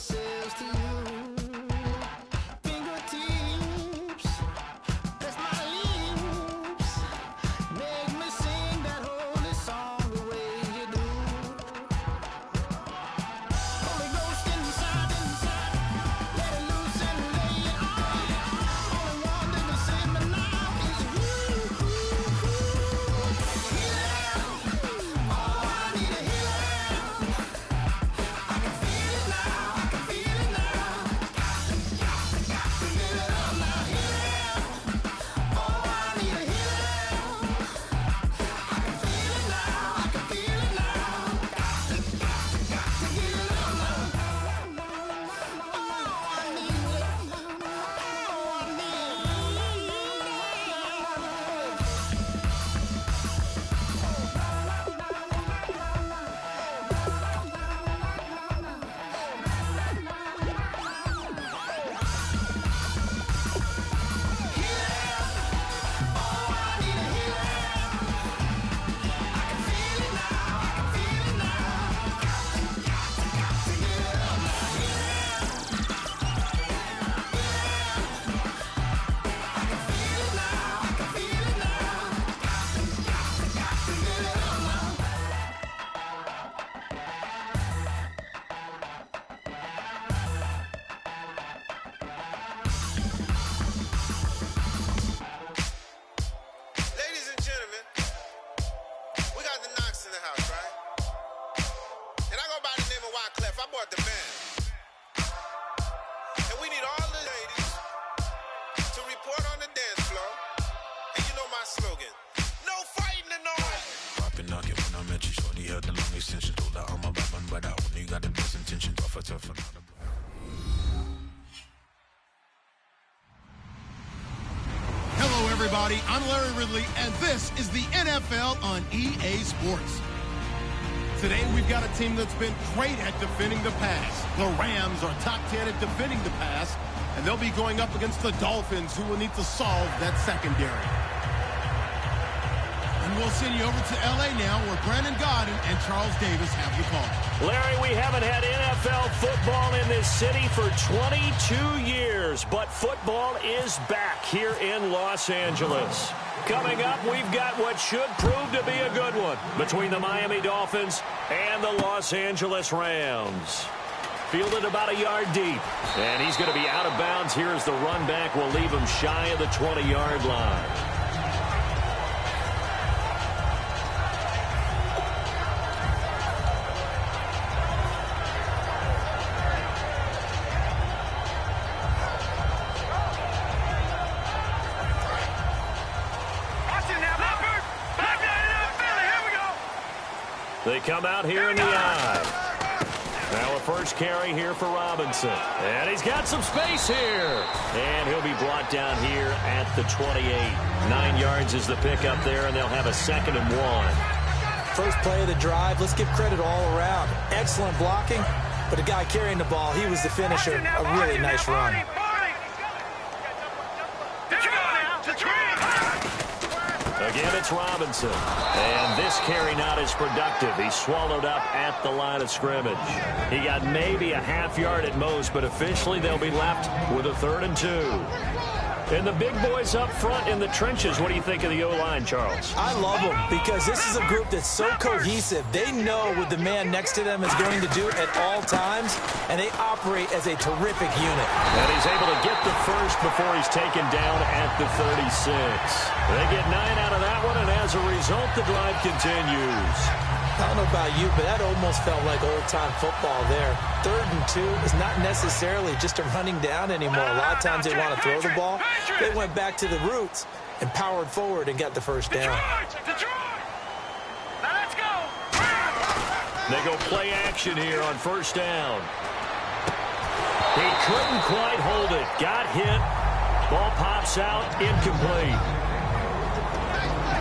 ourselves to you. Fingertips, that's my lips. Make me sing that holy song the way you do. Holy Ghost inside, let it loose and lay it on. Only one that can save me now is you. Healing, oh, I need a healing. I can feel it now, I can feel it now. Got to get it up now. Healing, oh, I need a healing. I can feel it now, I can feel it now. Got to get it up now. Oh, I need it. Oh, I need Ladies and gentlemen, we got the Knox in the house, right? And I go by the name of Wyclef. I bought the band. And we need all the ladies to report on the dance floor. And you know my slogan, no fighting in the hall. Poppin' knockin' when I met you, shorty had the long extension. Told her I'm a Batman, but I only got the best intention. Tougher, not a Hello, everybody. I'm Larry Ridley, and this is the NFL on EA Sports. Today, we've got a team that's been great at defending the pass. The Rams are top 10 at defending the pass, and they'll be going up against the Dolphins, who will need to solve that secondary. And we'll send you over to L.A. now, where Brandon Godden and Charles Davis have the call. Larry, we haven't had NFL football in this city for 22 years, but football is back here in Los Angeles. Coming up, we've got what should prove to be a good one between the Miami Dolphins and the Los Angeles Rams. Fielded about a yard deep, and he's going to be out of bounds here as the run back will leave him shy of the 20-yard line. They come out here in the eye. Now a first carry here for Robinson. And he's got some space here. And he'll be brought down here at the 28. 9 yards is the pickup there, and they'll have a 2nd and 1. First play of the drive, let's give credit all around. Excellent blocking, but the guy carrying the ball, he was the finisher. A really nice run. Again, it's Robinson. And this carry not as productive. He's swallowed up at the line of scrimmage. He got maybe a half yard at most, but officially they'll be left with a 3rd and 2. And the big boys up front in the trenches, what do you think of the O-line, Charles? I love them because this is a group that's so cohesive. They know what the man next to them is going to do at all times, and they operate as a terrific unit. And he's able to get the first before he's taken down at the 36. They get 9 out of that one, and as a result, the drive continues. I don't know about you, but that almost felt like old-time football there. 3rd and 2 is not necessarily just a running down anymore. A lot of times they want to throw the ball. They went back to the roots and powered forward and got the first down. They go play action here on first down. He couldn't quite hold it. Got hit. Ball pops out. Incomplete.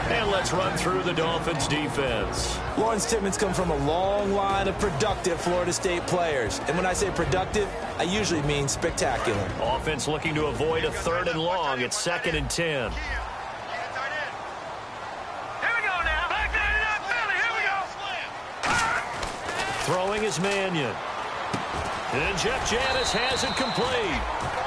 And let's run through the Dolphins' defense. Lawrence Timmons comes from a long line of productive Florida State players. And when I say productive, I usually mean spectacular. Offense looking to avoid a 3rd and long. It's 2nd and 10. Throwing is Mannion. And Jeff Janis has it complete.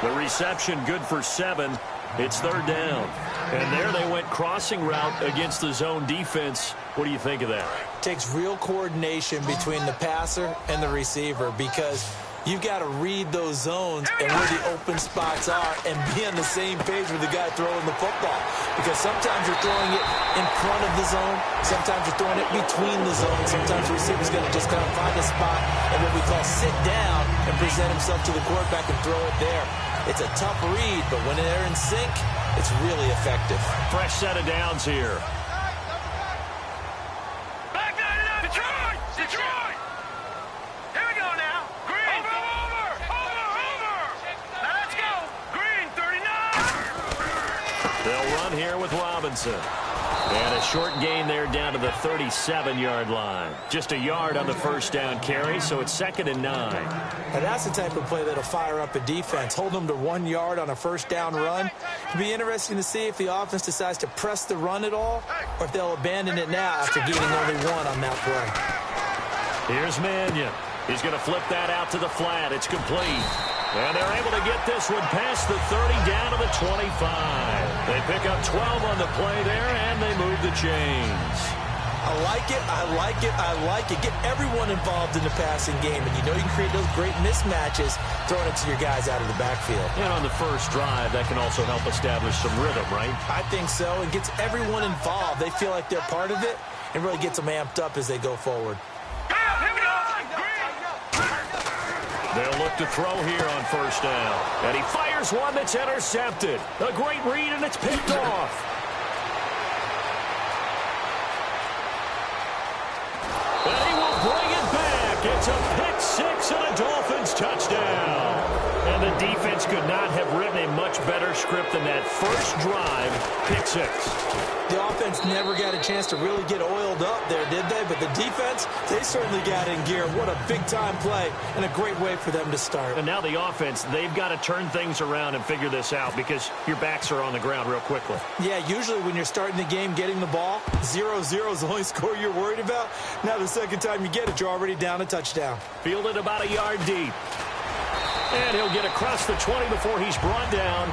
The reception good for 7. It's third down. And there they went crossing route against the zone defense. What do you think of that? Takes real coordination between the passer and the receiver because you've got to read those zones and where the open spots are and be on the same page with the guy throwing the football. Because sometimes you're throwing it in front of the zone. Sometimes you're throwing it between the zones. Sometimes the receiver's going to just kind of find a spot and what we call sit down and present himself to the quarterback and throw it there. It's a tough read, but when they're in sync, it's really effective. Fresh set of downs here. Back that up! Detroit! Detroit! Here we go now. Green! Over! Now let's go! Green, 39! They'll run here with Robinson. And a short gain there down to the 37-yard line. Just a yard on the first down carry, so it's 2nd and 9. And that's the type of play that'll fire up a defense. Hold them to 1 yard on a first down run. It'll be interesting to see if the offense decides to press the run at all or if they'll abandon it now after gaining only 1 on that play. Here's Mannion. He's going to flip that out to the flat. It's complete. And they're able to get this one past the 30 down to the 25. They pick up 12 on the play there, and they move the chains. I like it, I like it, I like it. Get everyone involved in the passing game, and you know you can create those great mismatches throwing it to your guys out of the backfield. And on the first drive, that can also help establish some rhythm, right? I think so. It gets everyone involved. They feel like they're part of it and really gets them amped up as they go forward. They'll look to throw here on first down. And he fires one that's intercepted. A great read, and it's picked off. And he will bring it back. It's a pick six and a Dolphins touchdown. And the defense could not have written a much better script than that first drive, pick six. The offense never got a chance to really get oiled up there, did they? But the defense, they certainly got in gear. What a big-time play and a great way for them to start. And now the offense, they've got to turn things around and figure this out because your backs are on the ground real quickly. Yeah, usually when you're starting the game getting the ball, 0-0 is the only score you're worried about. Now the second time you get it, you're already down a touchdown. Fielded about a yard deep. And he'll get across the 20 before he's brought down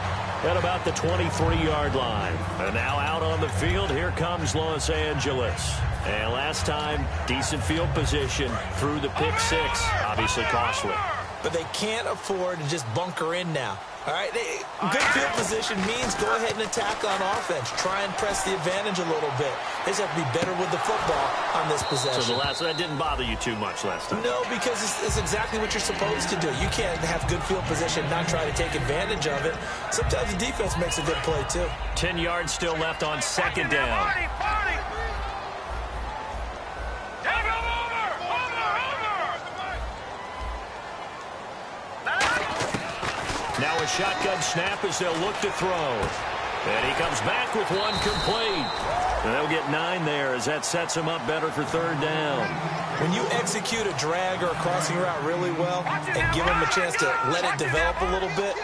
at about the 23-yard line. And now out on the field, here comes Los Angeles. And last time, decent field position through the pick six. Obviously costly. But they can't afford to just bunker in now. All right, good field position means go ahead and attack on offense. Try and press the advantage a little bit. They just have to be better with the football on this possession. So that didn't bother you too much last time? No, because it's exactly what you're supposed to do. You can't have good field position and not try to take advantage of it. Sometimes the defense makes a good play, too. 10 yards still left on second down. Now a shotgun snap as they'll look to throw. And he comes back with one complete. And they'll get 9 there as that sets him up better for third down. When you execute a drag or a crossing route really well and give them a chance to let it develop a little bit,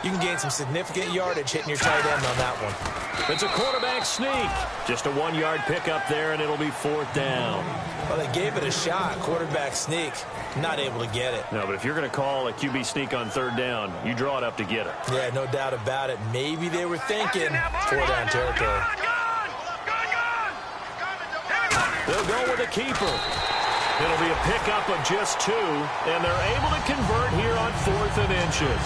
you can gain some significant yardage hitting your tight end on that one. It's a quarterback sneak. Just a 1-yard pickup there, and it'll be fourth down. Well, they gave it a shot. Quarterback sneak. Not able to get it. No, but if you're going to call a QB sneak on third down, you draw it up to get it. Yeah, no doubt about it. Maybe they were thinking 4-down territory. They'll go with a keeper. It'll be a pickup of just 2, and they're able to convert here on 4th and inches.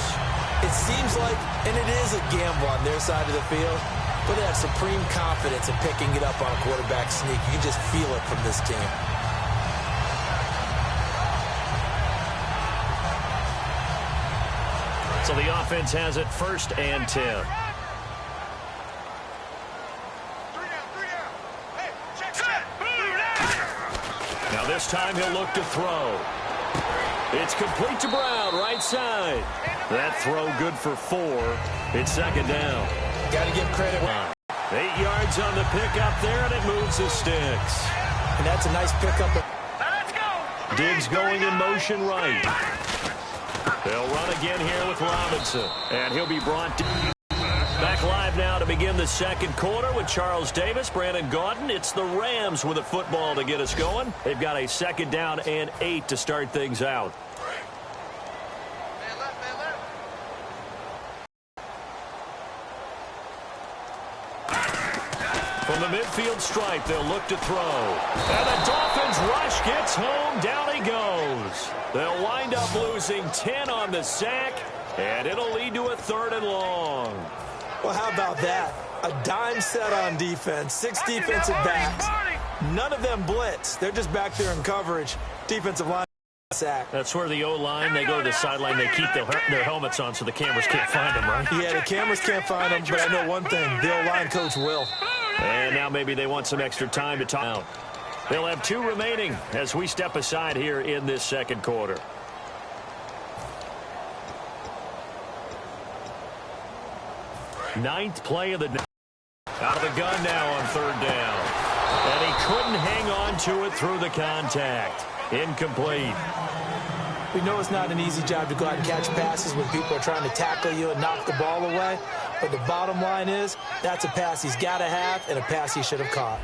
It seems like, and it is a gamble on their side of the field, but they have supreme confidence in picking it up on a quarterback sneak. You can just feel it from this team. So the offense has it 1st and 10. Now this time he'll look to throw. It's complete to Brown, right side. That throw good for 4. It's second down. Got to give credit. 8 yards on the pickup there, and it moves the sticks. And that's a nice pickup. Diggs going in motion right. They'll run again here with Robinson. And he'll be brought down. Back live now to begin the second quarter with Charles Davis, Brandon Gaudin. It's the Rams with a football to get us going. They've got a second down and 8 to start things out. From the midfield stripe, they'll look to throw. And the Dolphins rush gets home. Down he goes. They'll wind up losing 10 on the sack, and it'll lead to a 3rd and long. Well, how about that? A dime set on defense, 6 defensive backs. None of them blitz. They're just back there in coverage. Defensive line sack. That's where the O-line, they go to the sideline, they keep their helmets on so the cameras can't find them, right? Yeah, the cameras can't find them, but I know one thing. The O-line coach will. And now maybe they want some extra time to talk out. They'll have 2 remaining as we step aside here in this second quarter. Ninth play of the night. Out of the gun now on 3rd down. And he couldn't hang on to it through the contact. Incomplete. We know it's not an easy job to go out and catch passes when people are trying to tackle you and knock the ball away. But the bottom line is, that's a pass he's got to have and a pass he should have caught.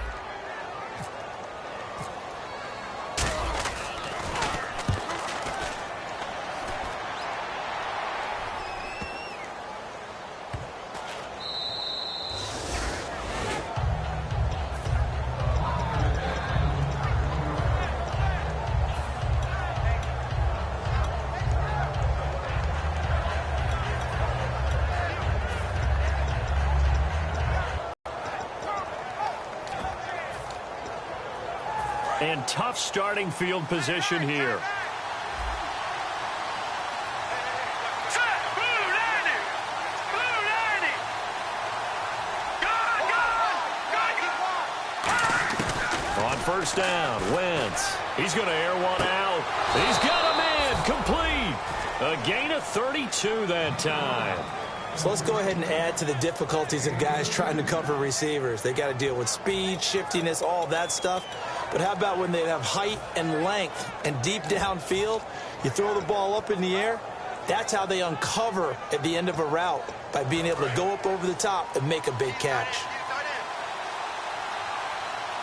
And tough starting field position here. On 1st down, Wentz. He's going to air one out. He's got a man complete. A gain of 32 that time. So let's go ahead and add to the difficulties of guys trying to cover receivers. They got to deal with speed, shiftiness, all that stuff. But how about when they have height and length and deep downfield? You throw the ball up in the air. That's how they uncover at the end of a route, by being able to go up over the top and make a big catch.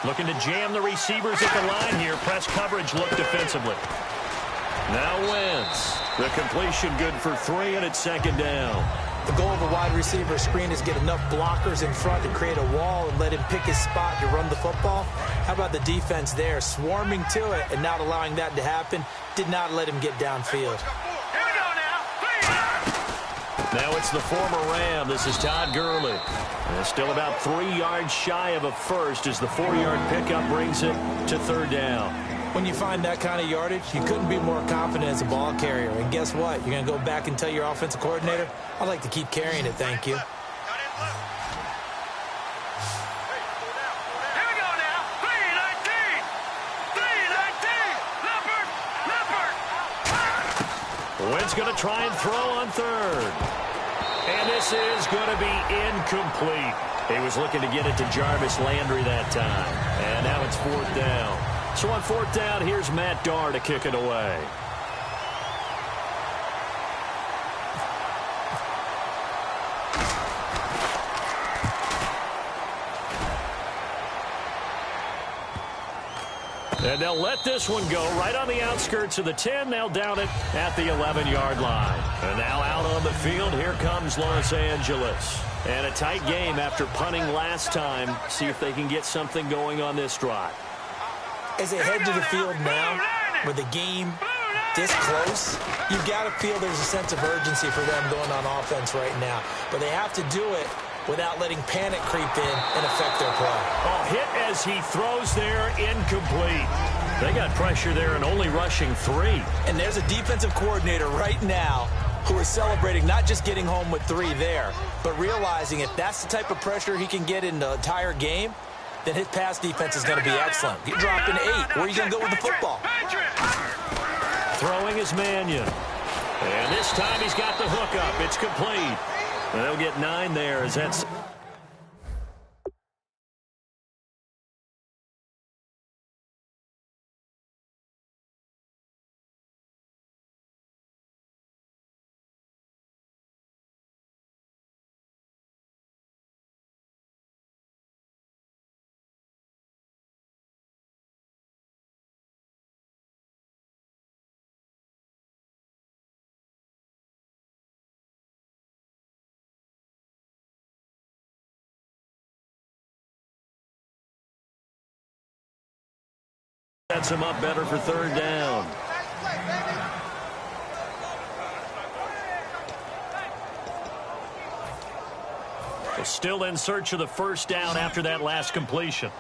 Looking to jam the receivers at the line here. Press coverage look defensively. Now Wentz. The completion good for 3, and it's 2nd down. The goal of a wide receiver screen is get enough blockers in front to create a wall and let him pick his spot to run the football. How about the defense there, swarming to it and not allowing that to happen? Did not let him get downfield. Now it's the former Ram. This is Todd Gurley. And still about 3 yards shy of a first as the 4-yard pickup brings it to 3rd down. When you find that kind of yardage, you couldn't be more confident as a ball carrier. And guess what? You're going to go back and tell your offensive coordinator, I'd like to keep carrying it, thank you. Wentz going to try and throw on 3rd. And this is going to be incomplete. He was looking to get it to Jarvis Landry that time. And now it's 4th down. So on 4th down, here's Matt Darr to kick it away. And they'll let this one go right on the outskirts of the 10. They'll down it at the 11-yard line. And now out on the field, here comes Los Angeles. And a tight game after punting last time. See if they can get something going on this drive. As they head to the field now, with the game this close, you've got to feel there's a sense of urgency for them going on offense right now. But they have to do it without letting panic creep in and affect their play. Oh, hit as he throws there, incomplete. They got pressure there and only rushing 3. And there's a defensive coordinator right now who is celebrating not just getting home with 3 there, but realizing if that's the type of pressure he can get in the entire game, then his pass defense is going to be excellent. You're dropping 8. Where are you going to go with the football? Throwing is Mannion. And this time he's got the hook up. It's complete. They'll get 9 there as that's Sets him up better for third down. They're still in search of the first down after that last completion.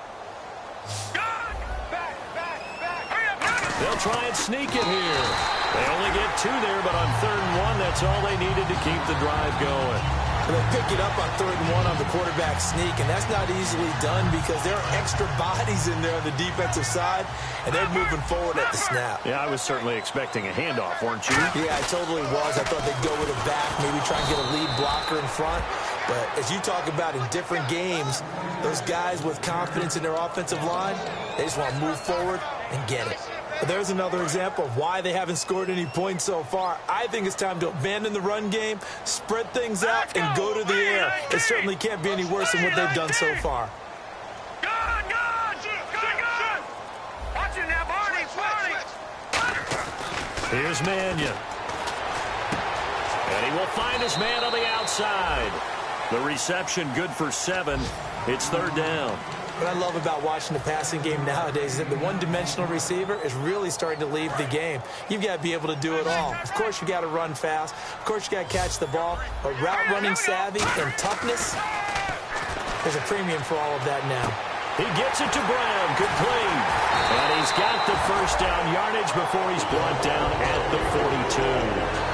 They'll try and sneak it here. They only get 2 there, but on 3rd and 1, that's all they needed to keep the drive going. They pick it up on 3rd and 1 on the quarterback sneak, and that's not easily done because there are extra bodies in there on the defensive side, and they're moving forward at the snap. Yeah, I was certainly expecting a handoff, weren't you? Yeah, I totally was. I thought they'd go with a back, maybe try and get a lead blocker in front. But as you talk about in different games, those guys with confidence in their offensive line, they just want to move forward and get it. But there's another example of why they haven't scored any points so far. I think it's time to abandon the run game, spread things out, and go to the air. It certainly can't be any worse than what they've done so far. Here's Mannion. And he will find his man on the outside. The reception good for 7. It's 3rd down. What I love about watching the passing game nowadays is that the one-dimensional receiver is really starting to leave the game. You've got to be able to do it all. Of course, you got to run fast. Of course, you got to catch the ball. But route running savvy and toughness, there's a premium for all of that now. He gets it to Brown, complete. And he's got the first down yardage before he's brought down at the 42.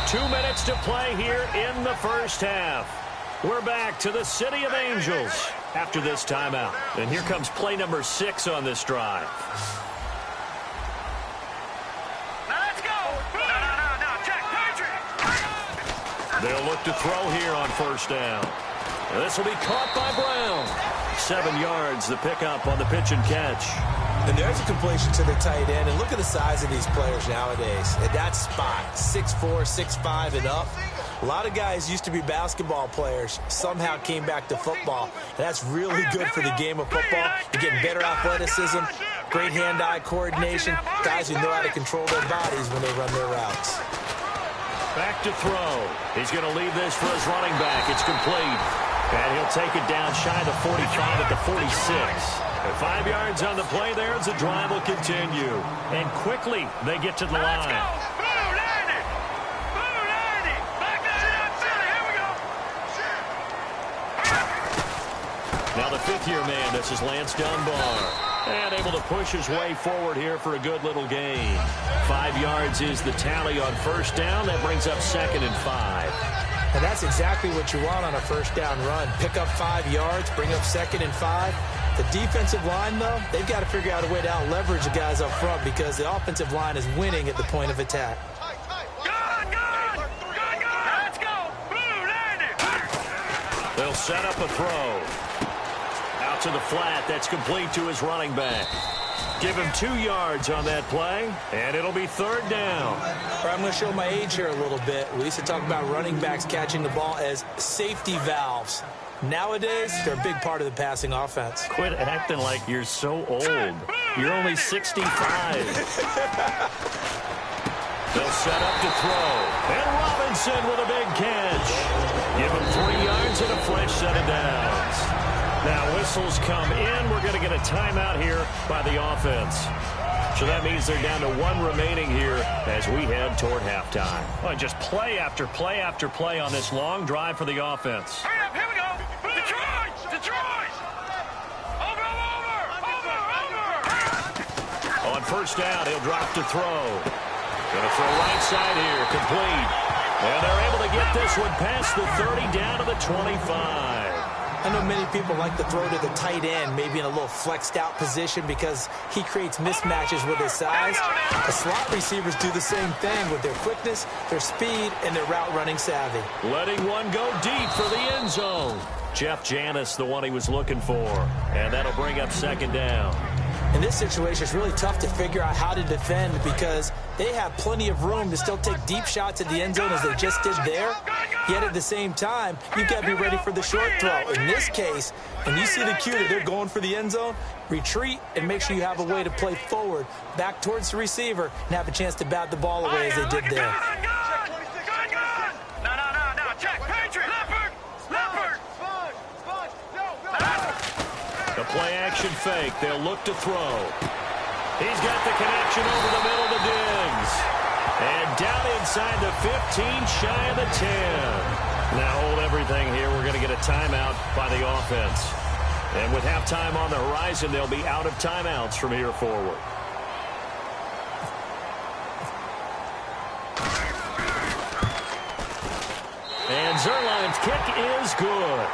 2 minutes to play here in the first half. We're back to the City of Angels after this timeout. And here comes play number 6 on this drive. Now let's go. No, check. Patriot. They'll look to throw here on first down. And this will be caught by Brown. 7 yards, the pickup on the pitch and catch. And there's a completion to the tight end. And look at the size of these players nowadays. At that spot, 6'4", 6'5", and up. A lot of guys used to be basketball players, somehow came back to football. And that's really good for the game of football. You're getting better athleticism, great hand-eye coordination, guys who know how to control their bodies when they run their routes. Back to throw. He's going to leave this for his running back. It's complete. And he'll take it down shy of the 45 at the 46. And 5 yards on the play there as the drive will continue. And quickly they get to the line. Now the 5th-year man, this is Lance Dunbar. And able to push his way forward here for a good little gain. 5 yards is the tally on first down. That brings up 2nd and 5. And that's exactly what you want on a first down run. Pick up 5 yards, bring up 2nd and 5. The defensive line, though, they've got to figure out a way to out-leverage the guys up front because the offensive line is winning at the point of attack. Let's go. They'll set up a throw. Out to the flat. That's complete to his running back. Give him 2 yards on that play, and it'll be 3rd down. I'm going to show my age here a little bit. We used to talk about running backs catching the ball as safety valves. Nowadays, they're a big part of the passing offense. Quit acting like you're so old. You're only 65. They'll set up to throw. And Robinson with a big catch. Give him 3 yards and a fresh set of downs. Now whistles come in. We're going to get a timeout here by the offense. So that means they're down to 1 remaining here as we head toward halftime. Well, just play after play after play on this long drive for the offense. Hurry up, here we go. Detroit. Over. On first down, he'll drop to throw. Going to throw right side here, complete. And they're able to get this one past the 30 down to the 25. I know many people like to throw to the tight end, maybe in a little flexed out position because he creates mismatches with his size. The slot receivers do the same thing with their quickness, their speed, and their route running savvy. Letting one go deep for the end zone. Jeff Janis, the one he was looking for. And that'll bring up 2nd down. In this situation, it's really tough to figure out how to defend because they have plenty of room to still take deep shots at the end zone as they just did there. Yet at the same time, you've got to be ready for the short throw. In this case, when you see the cue that they're going for the end zone, retreat and make sure you have a way to play forward, back towards the receiver, and have a chance to bat the ball away as they did there. No, check. A play-action fake. They'll look to throw. He's got the connection over the middle to Diggs. And down inside the 15, shy of the 10. Now hold everything here. We're going to get a timeout by the offense. And with halftime on the horizon, they'll be out of timeouts from here forward. And Zerline's kick is good.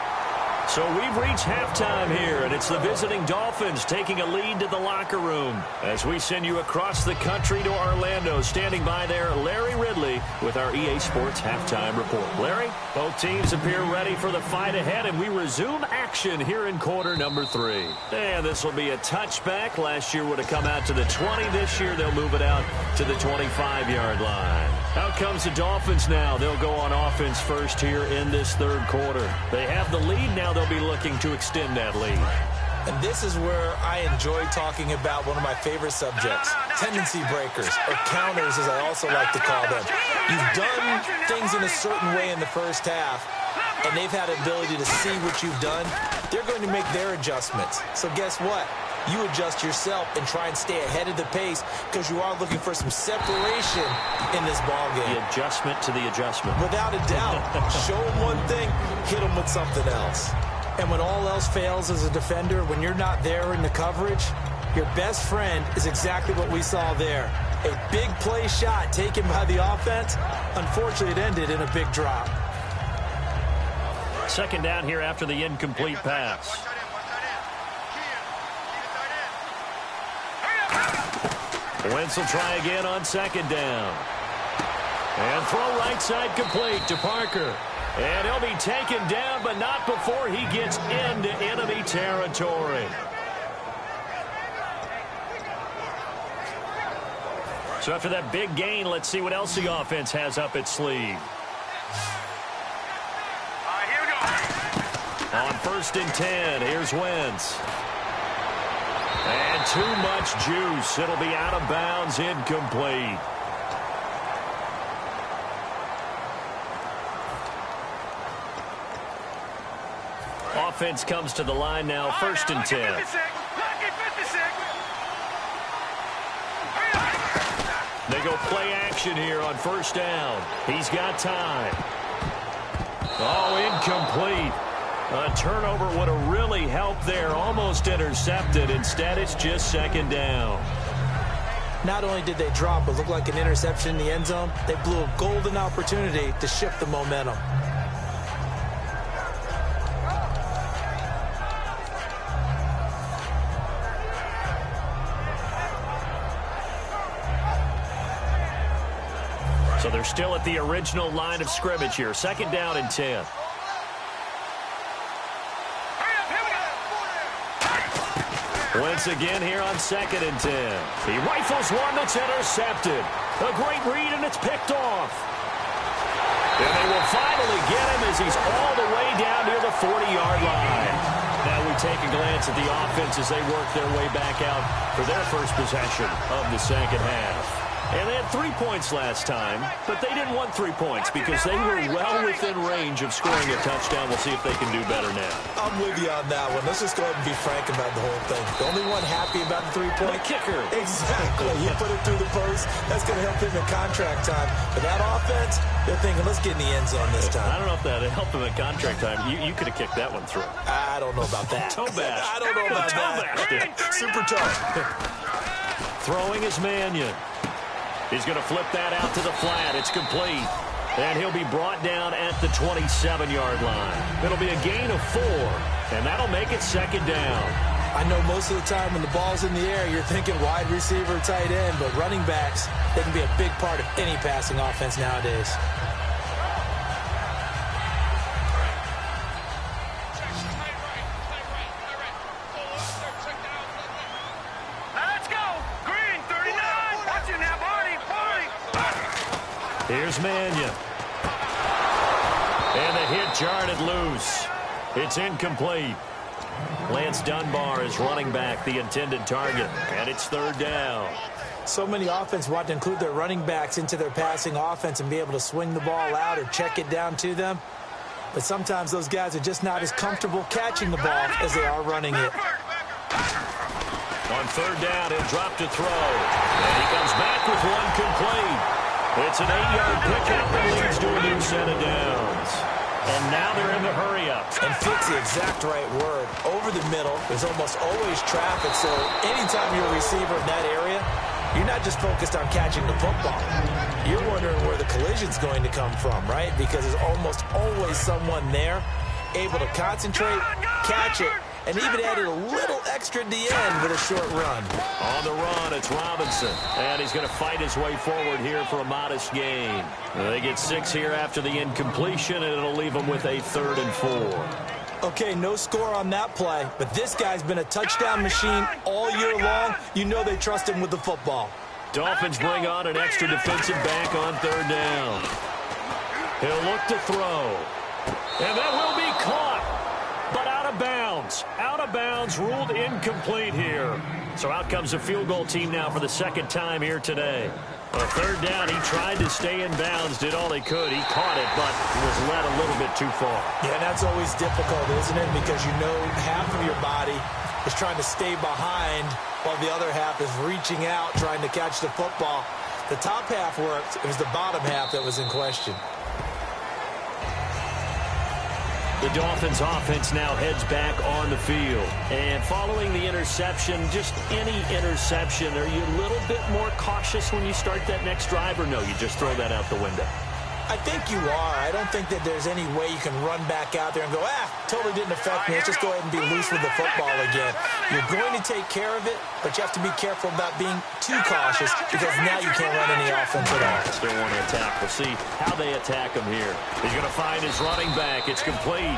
So we've reached halftime here, and it's the visiting Dolphins taking a lead to the locker room. As we send you across the country to Orlando, standing by there, Larry Ridley with our EA Sports Halftime Report. Larry, both teams appear ready for the fight ahead, and we resume action here in quarter number 3. And this will be a touchback. Last year would have come out to the 20. This year they'll move it out to the 25-yard line. Out comes the Dolphins now. They'll go on offense first here in this third quarter. They have the lead now. They'll be looking to extend that lead. And this is where I enjoy talking about one of my favorite subjects, tendency breakers, or counters as I also like to call them. You've done things in a certain way in the first half, and they've had the ability to see what you've done. They're going to make their adjustments. So guess what? You adjust yourself and try and stay ahead of the pace because you are looking for some separation in this ballgame. The adjustment to the adjustment. Without a doubt. Show them one thing, hit them with something else. And when all else fails as a defender, when you're not there in the coverage, your best friend is exactly what we saw there. A big play shot taken by the offense. Unfortunately, it ended in a big drop. Second down here after the incomplete pass. Wentz will try again on second down. And throw right side complete to Parker. And he'll be taken down, but not before he gets into enemy territory. So after that big gain, let's see what else the offense has up its sleeve. On 1st and 10, here's Wentz. And too much juice. It'll be out of bounds, incomplete. Offense comes to the line now, 1st and 10. They go play action here on 1st down. He's got time. Oh, incomplete. A turnover would have really helped there. Almost intercepted. Instead, it's just 2nd down. Not only did they drop what looked like an interception in the end zone, they blew a golden opportunity to shift the momentum. So they're still at the original line of scrimmage here. 2nd down and 10. Once again here on 2nd and 10. He rifles one that's intercepted. A great read, and it's picked off. And they will finally get him as he's all the way down near the 40-yard line. Now we take a glance at the offense as they work their way back out for their first possession of the second half. And they had 3 points last time, but they didn't want 3 points because they were well within range of scoring a touchdown. We'll see if they can do better now. I'm with you on that one. Let's just go ahead and be frank about the whole thing. The only one happy about the 3-point kicker. Exactly. You put it through the post. That's going to help him in contract time. But that offense, they're thinking, let's get in the end zone this time. I don't know if that helped him at contract time. You could have kicked that one through. I don't know about that. Toe bash. I don't know about that. Super tough. Throwing is Mannion. He's going to flip that out to the flat. It's complete. And he'll be brought down at the 27-yard line. It'll be a gain of 4, and that'll make it 2nd down. I know most of the time when the ball's in the air, you're thinking wide receiver, tight end, but running backs, they can be a big part of any passing offense nowadays. Here's Mannion. And the hit jarred it loose. It's incomplete. Lance Dunbar is running back, the intended target, and it's 3rd down. So many offenses want to include their running backs into their passing offense and be able to swing the ball out or check it down to them. But sometimes those guys are just not as comfortable catching the ball as they are running it. On third down, he'll drop to throw. And he comes back with one complete. It's an 8-yard pickup that leads to a new set of downs. And now they're in the hurry-up. And fix the exact right word. Over the middle, there's almost always traffic, so anytime you're a receiver in that area, you're not just focused on catching the football. You're wondering where the collision's going to come from, right? Because there's almost always someone there able to concentrate, catch it, and even added a little extra at the end with a short run. On the run, it's Robinson. And he's going to fight his way forward here for a modest gain. They get 6 here after the incompletion, and it'll leave them with a 3rd and 4. Okay, no score on that play, but this guy's been a touchdown machine all year long. You know they trust him with the football. Dolphins bring on an extra defensive back on 3rd down. He'll look to throw. And that will be caught. But out of bounds. Out of bounds, ruled incomplete here. So out comes the field goal team now for the 2nd time here today. On 3rd down, he tried to stay in bounds, did all he could. He caught it, but was led a little bit too far. Yeah, that's always difficult, isn't it? Because you know half of your body is trying to stay behind while the other half is reaching out, trying to catch the football. The top half worked. It was the bottom half that was in question. The Dolphins offense now heads back on the field. And following the interception, just any interception, are you a little bit more cautious when you start that next drive, or no, you just throw that out the window? I think you are. I don't think that there's any way you can run back out there and go, totally didn't affect me. Let's just go ahead and be loose with the football again. You're going to take care of it, but you have to be careful about being too cautious because now you can't run any offense at all. Still want to attack. We'll see how they attack him here. He's going to find his running back. It's complete.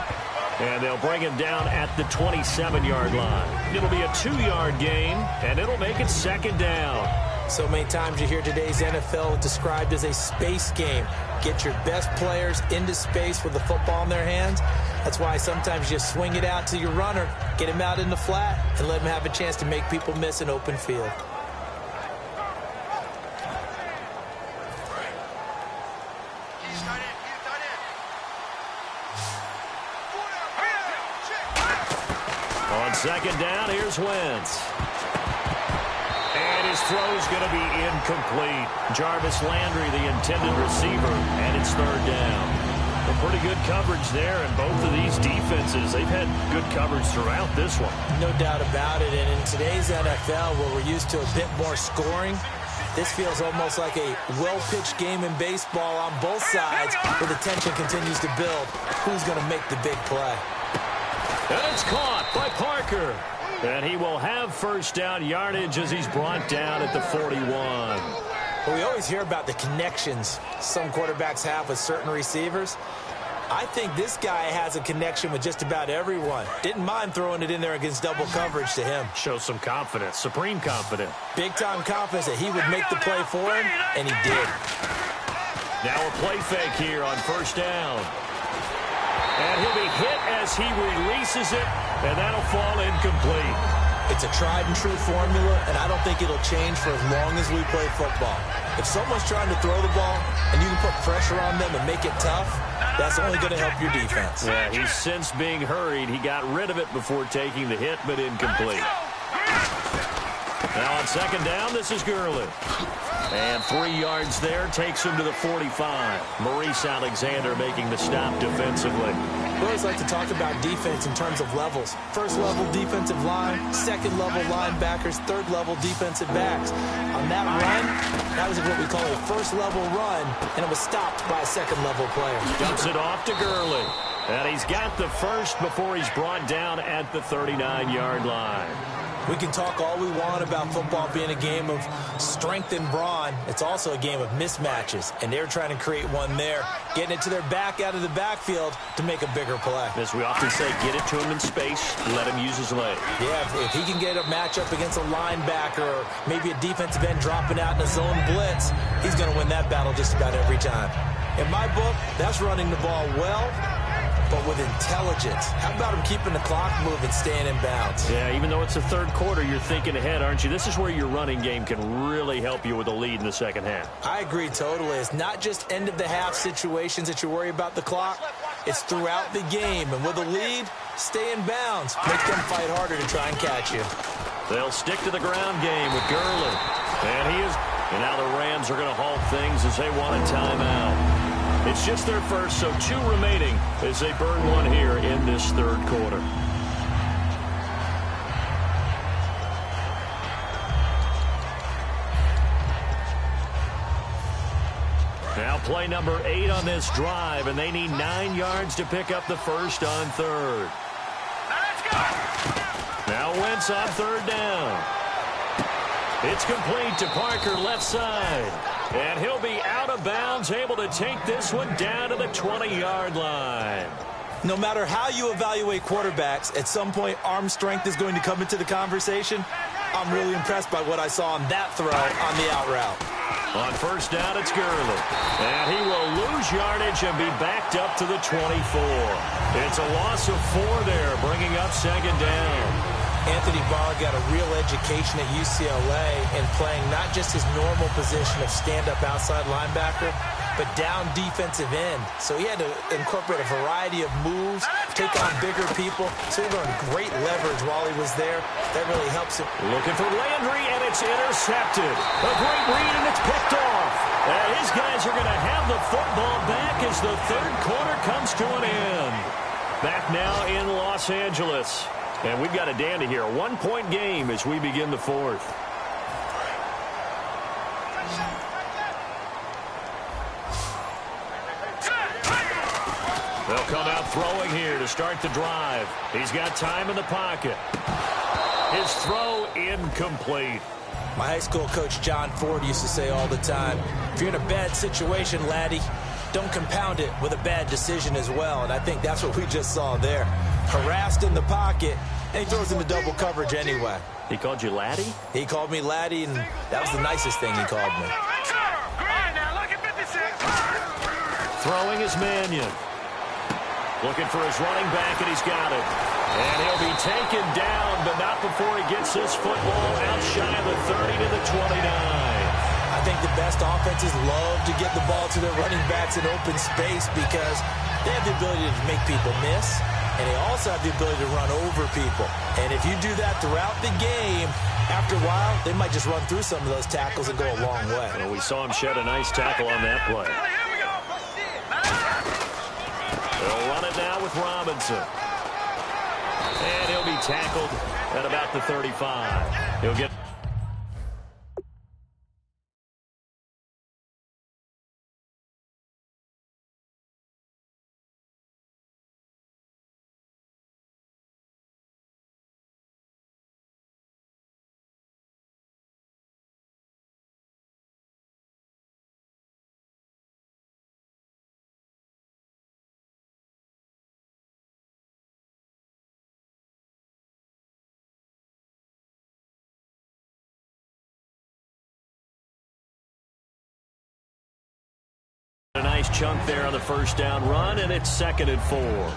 And they'll bring him down at the 27-yard line. It'll be a 2-yard gain, and it'll make it 2nd down. So many times you hear today's NFL described as a space game. Get your best players into space with the football in their hands. That's why sometimes you swing it out to your runner, get him out in the flat, and let him have a chance to make people miss an open field. On 2nd down, here's Wentz. And his throw's going to be incomplete. Jarvis Landry, the intended receiver, and it's 3rd down. A pretty good coverage there, and both of these defenses, they've had good coverage throughout this one. No doubt about it, and in today's NFL, where we're used to a bit more scoring, this feels almost like a well-pitched game in baseball on both sides, where the tension continues to build. Who's going to make the big play? And it's caught by Parker. And he will have 1st down yardage as he's brought down at the 41. Well, we always hear about the connections some quarterbacks have with certain receivers. I think this guy has a connection with just about everyone. Didn't mind throwing it in there against double coverage to him. Shows some confidence, supreme confidence. Big-time confidence that he would make the play for him, and he did. Now a play fake here on 1st down. And he'll be hit as he releases it, and that'll fall incomplete. It's a tried-and-true formula, and I don't think it'll change for as long as we play football. If someone's trying to throw the ball, and you can put pressure on them and make it tough, that's only going to help your defense. Yeah, he's since being hurried. He got rid of it before taking the hit, but incomplete. Now on 2nd down, this is Gurley. And 3 yards there takes him to the 45. Maurice Alexander making the stop defensively. We always like to talk about defense in terms of levels. 1st level defensive line, 2nd level linebackers, 3rd level defensive backs. On that run, that was what we call a 1st level run, and it was stopped by a 2nd level player. Dumps it off to Gurley. And he's got the 1st before he's brought down at the 39-yard line. We can talk all we want about football being a game of strength and brawn. It's also a game of mismatches, and they're trying to create one there, getting it to their back out of the backfield to make a bigger play. As we often say, get it to him in space, let him use his leg. Yeah, if he can get a matchup against a linebacker or maybe a defensive end dropping out in a zone blitz, he's going to win that battle just about every time. In my book, that's running the ball well, but with intelligence. How about him keeping the clock moving, staying in bounds? Yeah, even though it's the 3rd quarter, you're thinking ahead, aren't you? This is where your running game can really help you with a lead in the 2nd half. I agree totally. It's not just end-of-the-half situations that you worry about the clock. It's throughout the game, and with a lead, stay in bounds. Make them fight harder to try and catch you. They'll stick to the ground game with Gurley. And now the Rams are going to halt things as they want a timeout. It's just their first, so 2 remaining as they burn one here in this third quarter. Now play number 8 on this drive, and they need 9 yards to pick up the first on third. Now Wentz on third down. It's complete to Parker left side. And he'll be out of bounds, able to take this one down to the 20-yard line. No matter how you evaluate quarterbacks, at some point arm strength is going to come into the conversation. I'm really impressed by what I saw on that throw on the out route. On first down, it's Gurley. And he will lose yardage and be backed up to the 24. It's a loss of 4 there, bringing up second down. Anthony Barr got a real education at UCLA in playing not just his normal position of stand-up outside linebacker, but down defensive end. So he had to incorporate a variety of moves, take on bigger people. So he learned great leverage while he was there. That really helps him. Looking for Landry, and it's intercepted. A great read, and it's picked off. And his guys are going to have the football back as the third quarter comes to an end. Back now in Los Angeles. And we've got a dandy here. A 1-point game as we begin the fourth. They'll come out throwing here to start the drive. He's got time in the pocket. His throw incomplete. My high school coach John Ford used to say all the time, if you're in a bad situation, laddie, don't compound it with a bad decision as well. And I think that's what we just saw there. Harassed in the pocket, and he throws into double coverage anyway. He called you laddie? He called me laddie, and that was the nicest thing he called me. Throwing is Mannion. Looking for his running back, and he's got it. And he'll be taken down, but not before he gets this football out shy of the 30 to the 29. I think the best offenses love to get the ball to their running backs in open space because they have the ability to make people miss, and they also have the ability to run over people. And if you do that throughout the game, after a while, they might just run through some of those tackles and go a long way. Well, we saw him shed a nice tackle on that play. They'll run it now with Robinson. And he'll be tackled at about the 35. He'll get... A nice chunk there on the first down run, and it's 2nd and 4.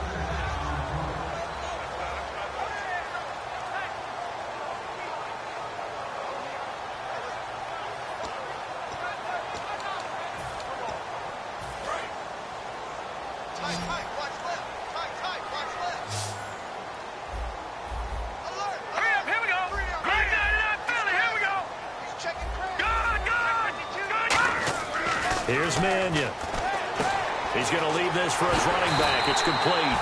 Here's Mannion. He's going to leave this for his running back. It's complete.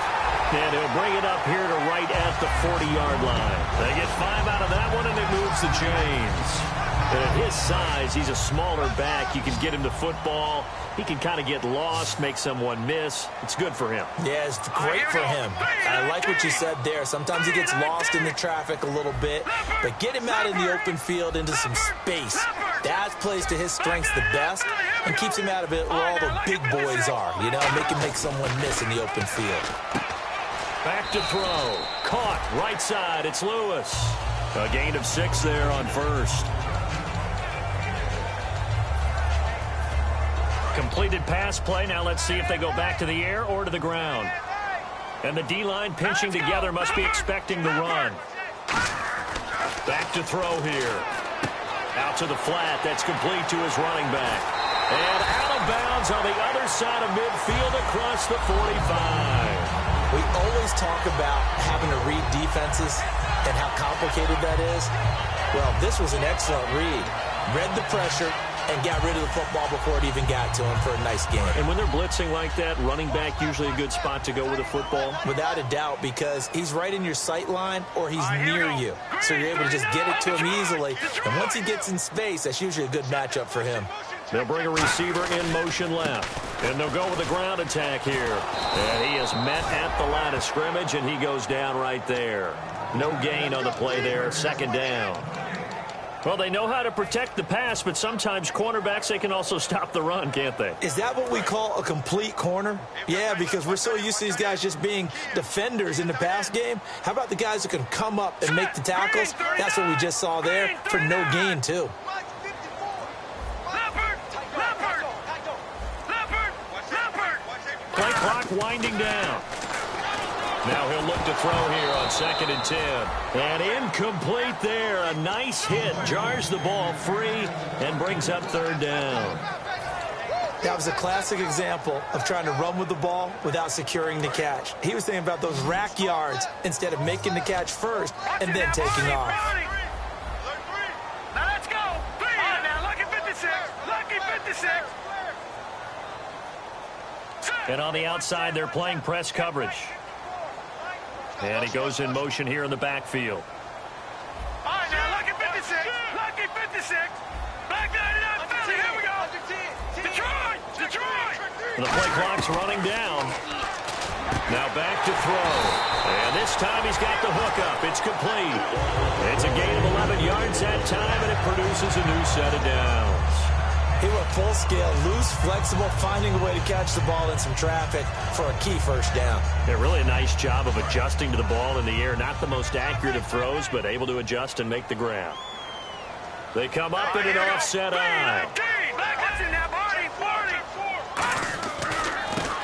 And he'll bring it up here to right at the 40-yard line. They get 5 out of that one, and it moves the chains. And at his size, he's a smaller back. You can get him to football. He can kind of get lost, make someone miss. It's good for him. Yeah, it's great for him. I like what you said there. Sometimes he gets lost in the traffic a little bit, but get him out in the open field into some space. That plays to his strengths the best and keeps him out of it where all the big boys are, you know, make someone miss in the open field. Back to throw. Caught right side. It's Lewis. A gain of 6 there on first. Completed pass play. Now let's see if they go back to the air or to the ground. And the D-line pinching together must be expecting the run. Back to throw here. Out to the flat. That's complete to his running back. And out of bounds on the other side of midfield across the 45. We always talk about having to read defenses and how complicated that is. Well, this was an excellent read. Read the pressure and got rid of the football before it even got to him for a nice game. And when they're blitzing like that, running back usually a good spot to go with a football? Without a doubt, because he's right in your sight line or he's near you. So you're able to just get it to him easily. And once he gets in space, that's usually a good matchup for him. They'll bring a receiver in motion left. And they'll go with the ground attack here. And he is met at the line of scrimmage, and he goes down right there. No gain on the play there, second down. Well, they know how to protect the pass, but sometimes cornerbacks, they can also stop the run, can't they? Is that what we call a complete corner? Yeah, because we're so used to these guys just being defenders in the pass game. How about the guys who can come up and make the tackles? That's what we just saw there for no gain, too. Play clock winding down. Now he'll look to throw here on 2nd and 10. And incomplete there. A nice hit. Jars the ball free and brings up 3rd down. That was a classic example of trying to run with the ball without securing the catch. He was thinking about those rack yards instead of making the catch first and then taking off. Now let's go. All right, now lucky 56. Lucky 56. And on the outside, they're playing press coverage. And he goes in motion here in the backfield. All right, now lucky 56. Lucky 56. Back line it up, Philly. Here we go. Detroit. Detroit. The play clock's running down. Now back to throw. And this time he's got the hook up. It's complete. It's a gain of 11 yards that time, and it produces a new set of downs. He went full scale, loose, flexible, finding a way to catch the ball in some traffic for a key first down. Yeah, really a nice job of adjusting to the ball in the air. Not the most accurate of throws, but able to adjust and make the grab. They come up in an offset eye.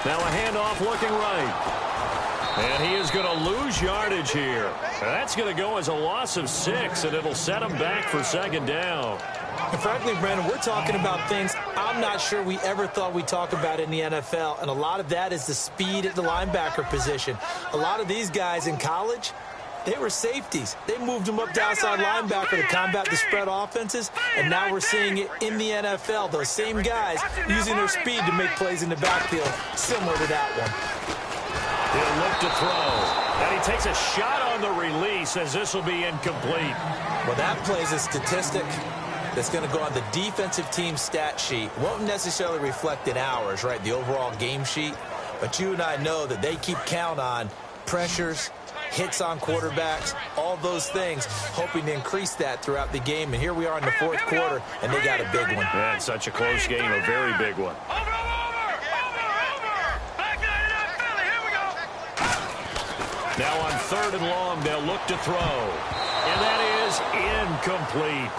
Now a handoff looking right. And he is going to lose yardage here. That's going to go as a loss of 6, and it'll set him back for 2nd down. And frankly, Brandon, we're talking about things I'm not sure we ever thought we'd talk about in the NFL, and a lot of that is the speed at the linebacker position. A lot of these guys in college, they were safeties. They moved them up to outside linebacker to combat the spread offenses, and now we're seeing it in the NFL. Those same guys using their speed to make plays in the backfield, similar to that one. He'll look to throw, and he takes a shot on the release as this will be incomplete. Well, that plays a statistic that's going to go on the defensive team stat sheet. Won't necessarily reflect in ours, right, the overall game sheet. But you and I know that they keep count on pressures, hits on quarterbacks, all those things, hoping to increase that throughout the game. And here we are in the 4th quarter, and they got a big one. Yeah, it's such a close game, a very big one. Now on 3rd and long, they'll look to throw. And that is incomplete.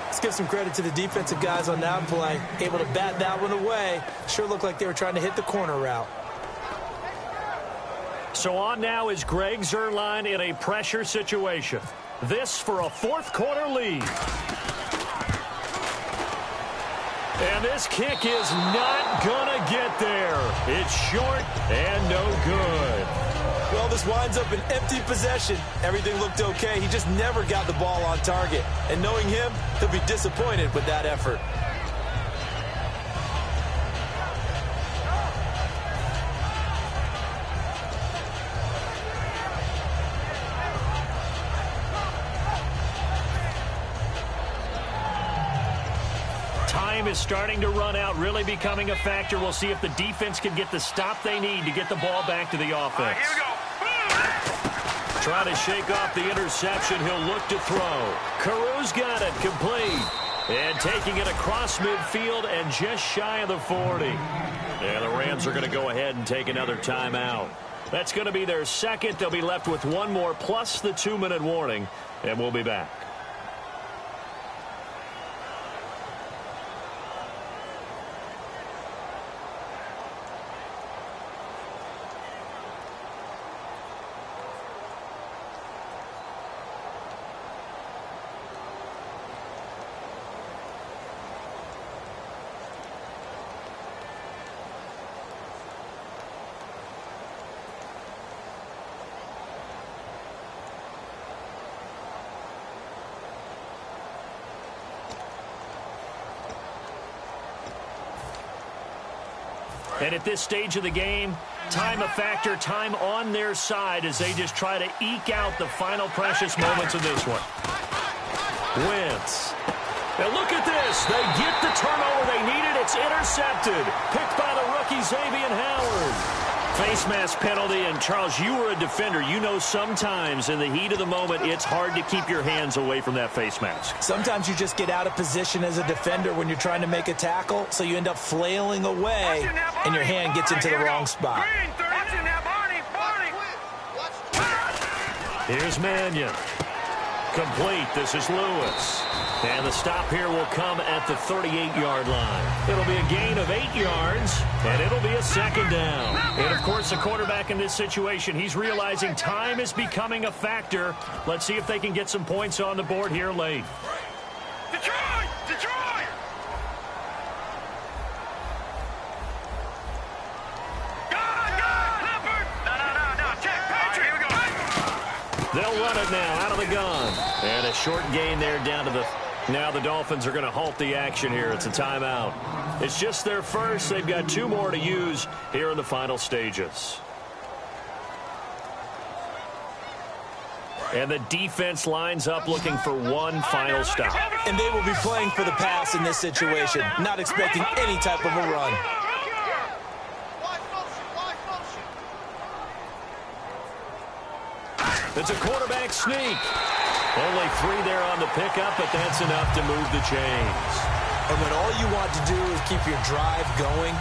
Let's give some credit to the defensive guys on that play. Able to bat that one away. Sure looked like they were trying to hit the corner route. So on now is Greg Zuerlein in a pressure situation. This for a 4th quarter lead. And this kick is not gonna get there. It's short and no good. Well, this winds up an empty possession. Everything looked okay. He just never got the ball on target. And knowing him, he'll be disappointed with that effort. Time is starting to run out, really becoming a factor. We'll see if the defense can get the stop they need to get the ball back to the offense. Here we go. Trying to shake off the interception. He'll look to throw. Carew's got it, complete. And taking it across midfield and just shy of the 40. Yeah, the Rams are going to go ahead and take another timeout. That's going to be their 2nd. They'll be left with 1 more plus the 2-minute warning, and we'll be back. And at this stage of the game, time a factor, time on their side as they just try to eke out the final precious moments of this one. Wentz. And look at this. They get the turnover they needed. It's intercepted. Picked by the rookie Xavier Howard. Face mask penalty, and Charles, you were a defender. You know sometimes in the heat of the moment, it's hard to keep your hands away from that face mask. Sometimes you just get out of position as a defender when you're trying to make a tackle, so you end up flailing away, and your hand gets into the wrong spot. Here's Mannion. Complete. This is Lewis. And the stop here will come at the 38-yard line. It'll be a gain of 8 yards, and it'll be a second down. And, of course, the quarterback in this situation, he's realizing time is becoming a factor. Let's see if they can get some points on the board here late. Detroit! Detroit! They'll run it now out of the gun. And a short gain there down to the... Now the Dolphins are going to halt the action here. It's a timeout. It's just their first. They've got 2 more to use here in the final stages. And the defense lines up looking for one final stop. And they will be playing for the pass in this situation, not expecting any type of a run. It's a quarterback sneak. Only 3 there on the pickup, but that's enough to move the chains. And when all you want to do is keep your drive going,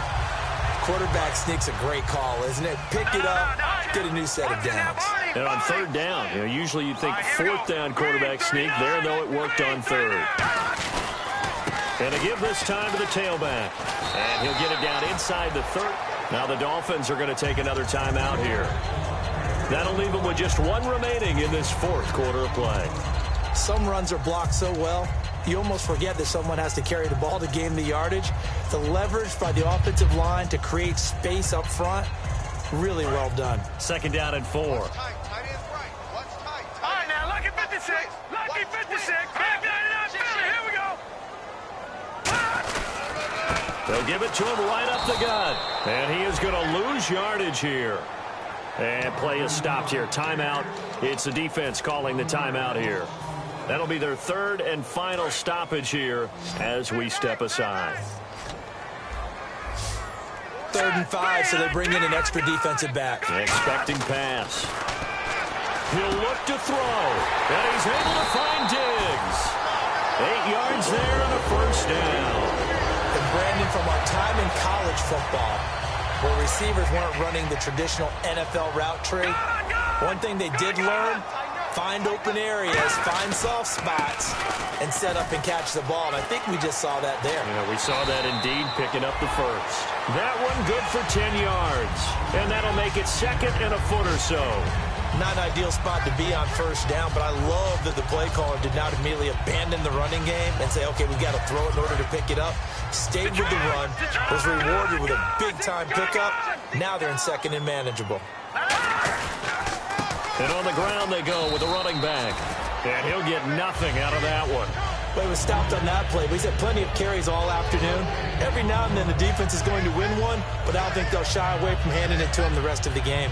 quarterback sneak's a great call, isn't it? Pick it up, get a new set of downs. And on 3rd down, usually you'd think 4th down quarterback sneak. There, though, it worked on 3rd. And to give this time to the tailback. And he'll get it down inside the 3rd. Now the Dolphins are going to take another timeout here. That'll leave them with just 1 remaining in this 4th quarter of play. Some runs are blocked so well, you almost forget that someone has to carry the ball to gain the yardage. The leverage by the offensive line to create space up front, really well done. 2nd down and 4. Tight end right. What's tight? All right, now, lucky 56. Lucky 56. Back 99, here we go. They'll give it to him right up the gut. And he is going to lose yardage here. And play is stopped here. Timeout. It's the defense calling the timeout here. That'll be their 3rd and final stoppage here as we step aside. 3rd and 5, so they bring in an extra defensive back. Expecting pass. He'll look to throw. And he's able to find Diggs. 8 yards there and a 1st down. And Brandon, from our time in college football, where receivers weren't running the traditional NFL route tree, one thing they did learn, find open areas, find soft spots, and set up and catch the ball. And I think we just saw that there. We saw that indeed, picking up the 1st. That one good for 10 yards. And that'll make it 2nd and a foot or so. Not an ideal spot to be on 1st down, but I love that the play caller did not immediately abandon the running game and say, okay, we've got to throw it in order to pick it up. Stayed with the run, was rewarded with a big-time pickup. Now they're in 2nd and manageable. And on the ground they go with the running back. And he'll get nothing out of that one. But he was stopped on that play. He's had plenty of carries all afternoon. Every now and then the defense is going to win one, but I don't think they'll shy away from handing it to him the rest of the game.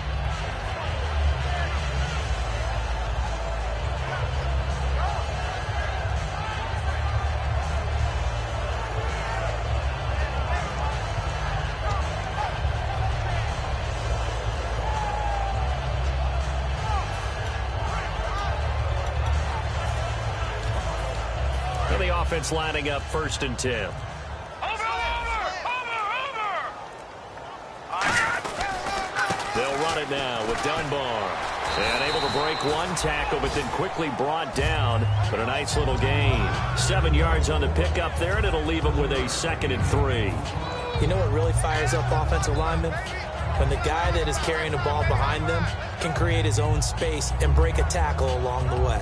The offense lining up 1st and 10. Over! They'll run it now with Dunbar. And able to break 1 tackle, but then quickly brought down. But a nice little gain. 7 yards on the pickup there, and it'll leave them with a 2nd and 3. You know what really fires up offensive linemen? When the guy that is carrying the ball behind them can create his own space and break a tackle along the way.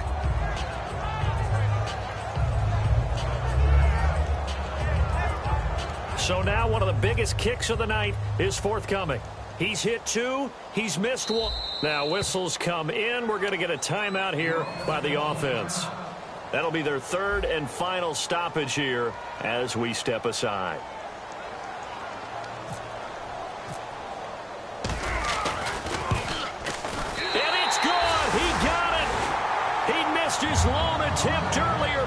So now one of the biggest kicks of the night is forthcoming. He's hit 2. He's missed 1. Now whistles come in. We're going to get a timeout here by the offense. That'll be their 3rd and final stoppage here as we step aside.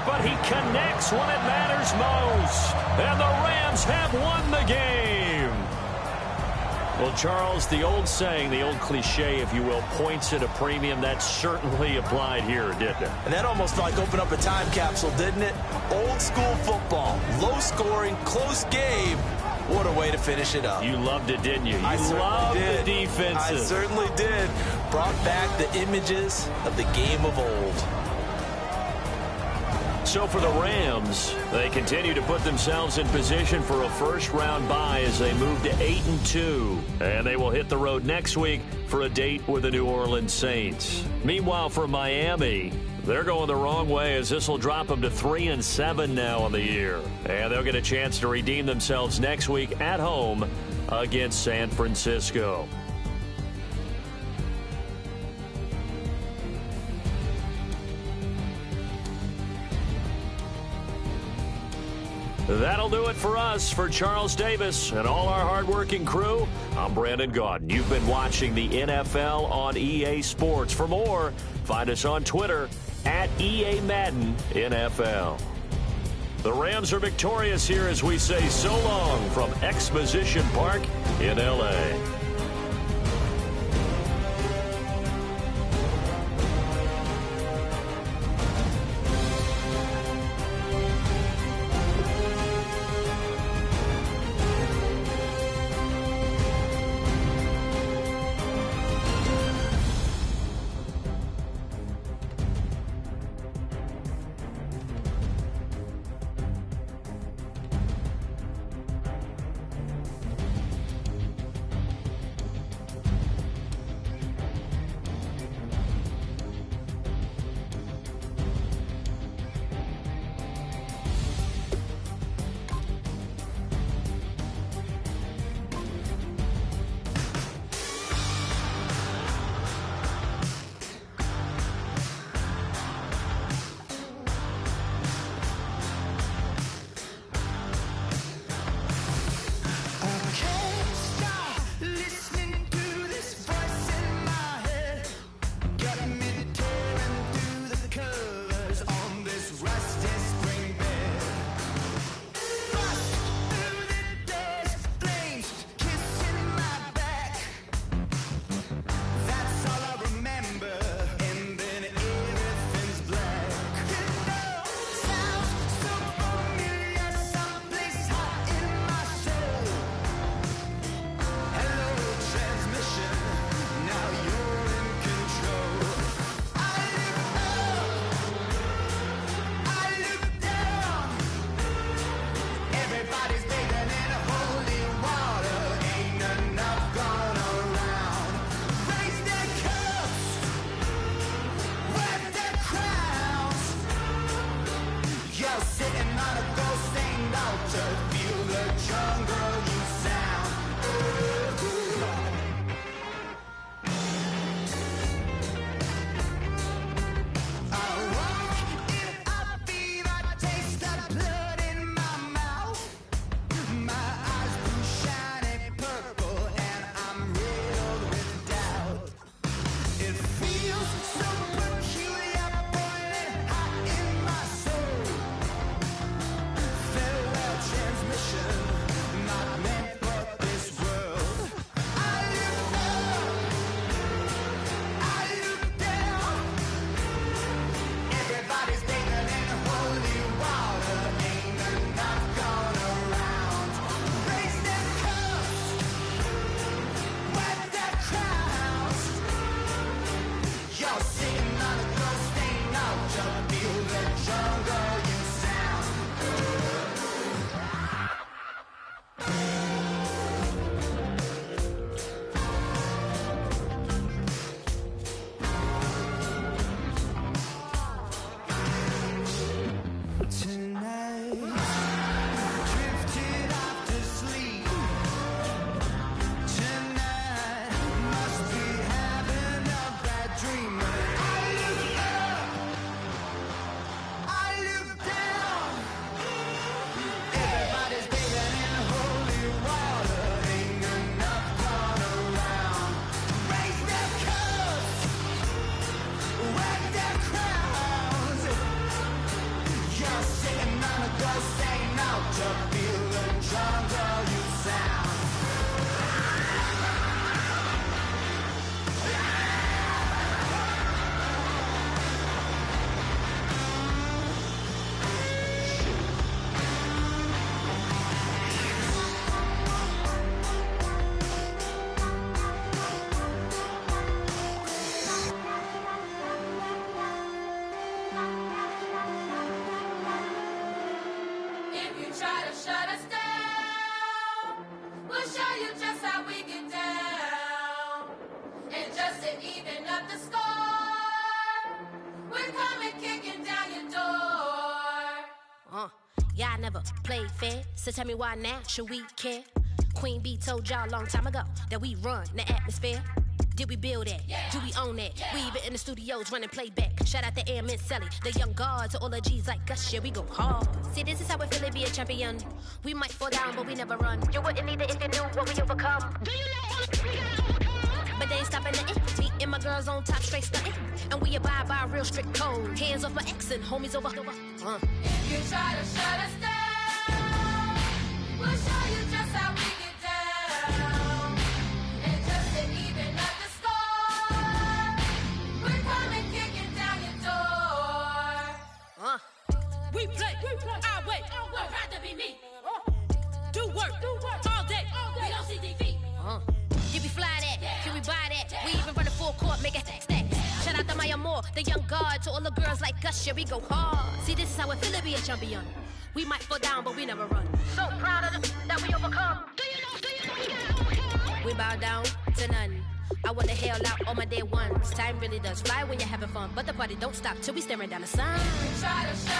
but he connects when it matters most. And the Rams have won the game. Well, Charles, the old saying, the old cliche, if you will, points at a premium, that certainly applied here, didn't it? And that almost like opened up a time capsule, didn't it? Old school football, low scoring, close game. What a way to finish it up. You loved it, didn't you? I You loved did. the defenses. I certainly did. Brought back the images of the game of old. So for the Rams, they continue to put themselves in position for a first-round bye as they move to 8-2. And they will hit the road next week for a date with the New Orleans Saints. Meanwhile, for Miami, they're going the wrong way as this will drop them to 3-7 now on the year. And they'll get a chance to redeem themselves next week at home against San Francisco. That'll do it for us. For Charles Davis and all our hardworking crew, I'm Brandon Gaudin. You've been watching the NFL on EA Sports. For more, find us on Twitter at EA Madden NFL. The Rams are victorious here as we say so long from Exposition Park in L.A. say no to feeling drunk, girl, you sound. If you try to shut us down, we'll show you just how we get down. And just to even up the score, we're coming kicking down your door. Yeah, I never played fair, so tell me why now should we care? Queen B told y'all a long time ago that we run the atmosphere. Did we build it? Yeah. Do we own it? Yeah. We even in the studios running playback. Shout out to Airman Sally, the young guard, to all the G's like us. Yeah, we go hard. See, this is how we feel to be a champion. We might fall down, but we never run. You wouldn't need it if you knew what we overcome. Do you know what we gotta overcome? But they ain't stopping nothing. Me and my girls on top, straight stunting. And we abide by a real strict code. Hands off my ex and homies over. If you try to shut us down, we'll show you just how we get down. And just to even up the score, we're coming kicking down your door. We play our way. I'd rather be me. Do work all day. We don't see defeat. Did we fly that? Can we buy that? We even run a full court, make it stack. Shout out to Maya Moore, the young guard, to all the girls like us. Yeah, we go hard. See, this is how it feel to be a champion. We might fall down, but we never run. So proud of that we overcome. Do you know we gotta overcome? We bow down to none. I want to hail out all my day ones. Time really does fly when you're having fun, but the party don't stop till we staring down the sun. Try to shut